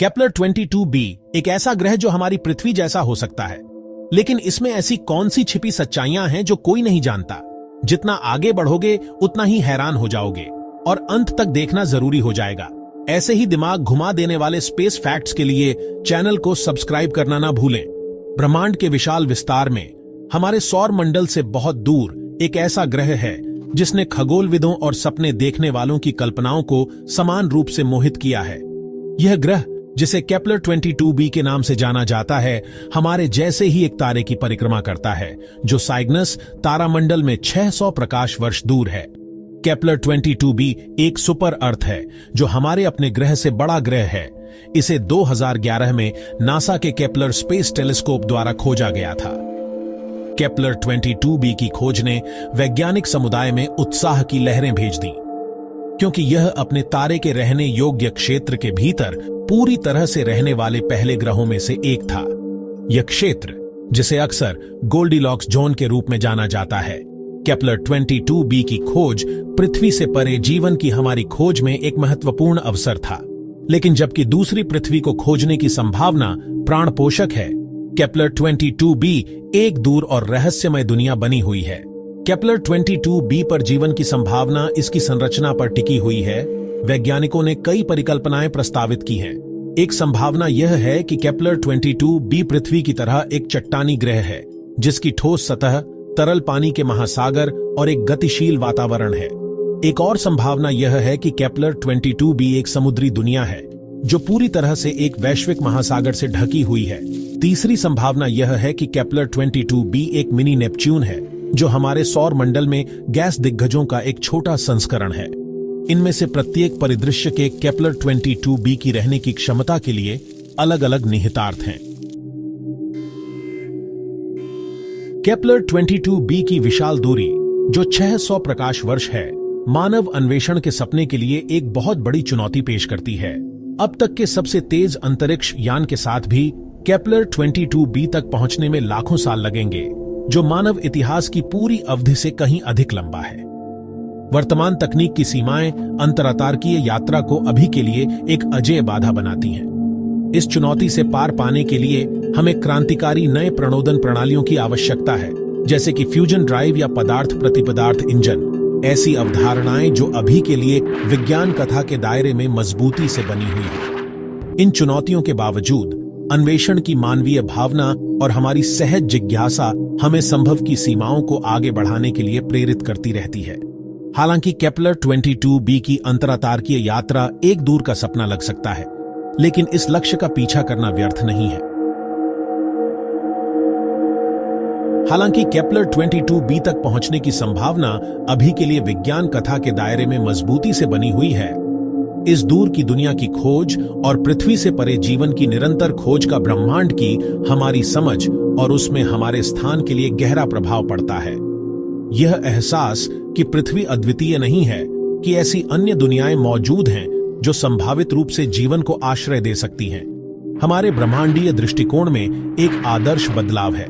Kepler 22b एक ऐसा ग्रह जो हमारी पृथ्वी जैसा हो सकता है, लेकिन इसमें ऐसी कौन सी छिपी सच्चाइयां हैं जो कोई नहीं जानता। जितना आगे बढ़ोगे उतना ही हैरान हो जाओगे और अंत तक देखना जरूरी हो जाएगा। ऐसे ही दिमाग घुमा देने वाले स्पेस फैक्ट्स के लिए चैनल को सब्सक्राइब करना ना भूलें। ब्रह्मांड के विशाल विस्तार में हमारे सौर मंडल से बहुत दूर एक ऐसा ग्रह है जिसने खगोलविदों और सपने देखने वालों की कल्पनाओं को समान रूप से मोहित किया है। यह ग्रह, जिसे केपलर 22b के नाम से जाना जाता है, हमारे जैसे ही एक तारे की परिक्रमा करता है जो साइग्नस तारामंडल में 600 प्रकाश वर्ष दूर है। केपलर 22b एक सुपर अर्थ है जो हमारे अपने ग्रह से बड़ा ग्रह है। इसे 2011 में नासा के केपलर स्पेस टेलीस्कोप द्वारा खोजा गया था। केपलर 22b की खोज ने वैज्ञानिक समुदाय में उत्साह की लहरें भेज दी, क्योंकि यह अपने तारे के रहने योग्य क्षेत्र के भीतर पूरी तरह से रहने वाले पहले ग्रहों में से एक था। यह क्षेत्र, जिसे अक्सर गोल्डीलॉक्स जोन के रूप में जाना जाता है, केपलर 22b की खोज पृथ्वी से परे जीवन की हमारी खोज में एक महत्वपूर्ण अवसर था। लेकिन जबकि दूसरी पृथ्वी को खोजने की संभावना प्राण पोषक है, केपलर 22b एक दूर और रहस्यमय दुनिया बनी हुई है। केपलर 22b पर जीवन की संभावना इसकी संरचना पर टिकी हुई है। वैज्ञानिकों ने कई परिकल्पनाएं प्रस्तावित की हैं। एक संभावना यह है कि केपलर 22b पृथ्वी की तरह एक चट्टानी ग्रह है जिसकी ठोस सतह, तरल पानी के महासागर और एक गतिशील वातावरण है। एक और संभावना यह है कि केपलर 22b एक समुद्री दुनिया है जो पूरी तरह से एक वैश्विक महासागर से ढकी हुई है। तीसरी संभावना यह है कि केपलर 22b एक मिनी नेपच्यून है जो हमारे सौर मंडल में गैस दिग्गजों का एक छोटा संस्करण है। इनमें से प्रत्येक परिदृश्य के केपलर 22b की रहने की क्षमता के लिए अलग अलग निहितार्थ हैं। केपलर 22b की विशाल दूरी, जो 600 प्रकाश वर्ष है, मानव अन्वेषण के सपने के लिए एक बहुत बड़ी चुनौती पेश करती है। अब तक के सबसे तेज अंतरिक्ष यान के साथ भी केपलर 22b तक पहुंचने में लाखों साल लगेंगे, जो मानव इतिहास की पूरी अवधि से कहीं अधिक लंबा है। वर्तमान तकनीक की सीमाएं अंतरातारकीय यात्रा को अभी के लिए एक अजेय बाधा बनाती हैं। इस चुनौती से पार पाने के लिए हमें क्रांतिकारी नए प्रणोदन प्रणालियों की आवश्यकता है, जैसे कि फ्यूजन ड्राइव या पदार्थ प्रतिपदार्थ इंजन। ऐसी अवधारणाएं जो अभी के लिए विज्ञान कथा के दायरे में मजबूती से बनी हुई है। इन चुनौतियों के बावजूद अन्वेषण की मानवीय भावना और हमारी सहज जिज्ञासा हमें संभव की सीमाओं को आगे बढ़ाने के लिए प्रेरित करती रहती है। हालांकि केपलर 22b की अंतरातारकीय यात्रा एक दूर का सपना लग सकता है, लेकिन इस लक्ष्य का पीछा करना व्यर्थ नहीं है। हालांकि केपलर 22b तक पहुंचने की संभावना अभी के लिए विज्ञान कथा के दायरे में मजबूती से बनी हुई है, इस दूर की दुनिया की खोज और पृथ्वी से परे जीवन की निरंतर खोज का ब्रह्मांड की हमारी समझ और उसमें हमारे स्थान के लिए गहरा प्रभाव पड़ता है। यह एहसास कि पृथ्वी अद्वितीय नहीं है, कि ऐसी अन्य दुनियाएं मौजूद हैं जो संभावित रूप से जीवन को आश्रय दे सकती हैं, हमारे ब्रह्मांडीय दृष्टिकोण में एक आदर्श बदलाव है।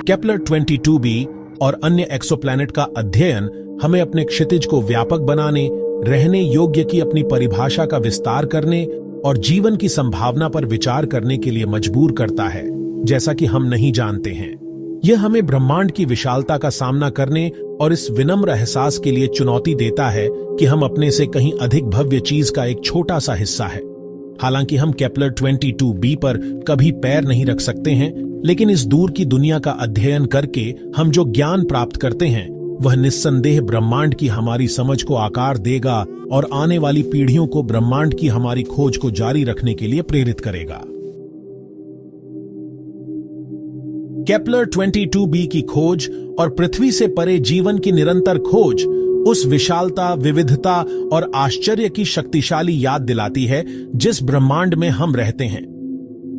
केपलर 22b और अन्य एक्सोप्लैनेट का अध्ययन हमें अपने क्षितिज को व्यापक बनाने, रहने योग्य की अपनी परिभाषा का विस्तार करने और जीवन की संभावना पर विचार करने के लिए मजबूर करता है, जैसा कि हम नहीं जानते हैं। यह हमें ब्रह्मांड की विशालता का सामना करने और इस विनम्र एहसास के लिए चुनौती देता है कि हम अपने से कहीं अधिक भव्य चीज का एक छोटा सा हिस्सा है। हालांकि हम केपलर 22b पर कभी पैर नहीं रख सकते हैं, लेकिन इस दूर की दुनिया का अध्ययन करके हम जो ज्ञान प्राप्त करते हैं वह निस्संदेह ब्रह्मांड की हमारी समझ को आकार देगा और आने वाली पीढ़ियों को ब्रह्मांड की हमारी खोज को जारी रखने के लिए प्रेरित करेगा। केपलर 22b की खोज और पृथ्वी से परे जीवन की निरंतर खोज उस विशालता, विविधता और आश्चर्य की शक्तिशाली याद दिलाती है जिस ब्रह्मांड में हम रहते हैं।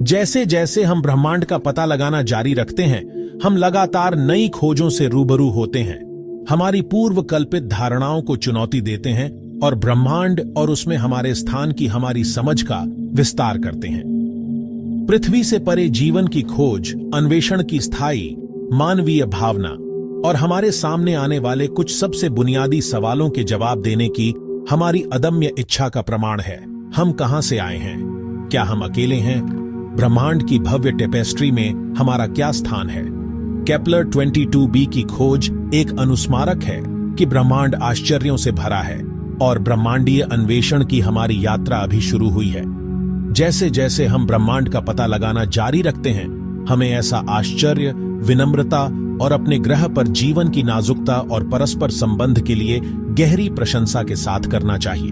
जैसे जैसे हम ब्रह्मांड का पता लगाना जारी रखते हैं, हम लगातार नई खोजों से रूबरू होते हैं, हमारी पूर्व कल्पित धारणाओं को चुनौती देते हैं और ब्रह्मांड और उसमें हमारे स्थान की हमारी समझ का विस्तार करते हैं। पृथ्वी से परे जीवन की खोज, अन्वेषण की स्थायी मानवीय भावना और हमारे सामने आने वाले कुछ सबसे बुनियादी सवालों के जवाब देने की हमारी अदम्य इच्छा का प्रमाण है। हम कहां से आए हैं, क्या हम अकेले हैं? ब्रह्मांड की भव्य टेपेस्ट्री में हमारा क्या स्थान है? केपलर 22b की खोज एक अनुस्मारक है कि ब्रह्मांड आश्चर्यों से भरा है और ब्रह्मांडीय अन्वेषण की हमारी यात्रा अभी शुरू हुई है। जैसे जैसे हम ब्रह्मांड का पता लगाना जारी रखते हैं, हमें ऐसा आश्चर्य, विनम्रता और अपने ग्रह पर जीवन की नाजुकता और परस्पर संबंध के लिए गहरी प्रशंसा के साथ करना चाहिए।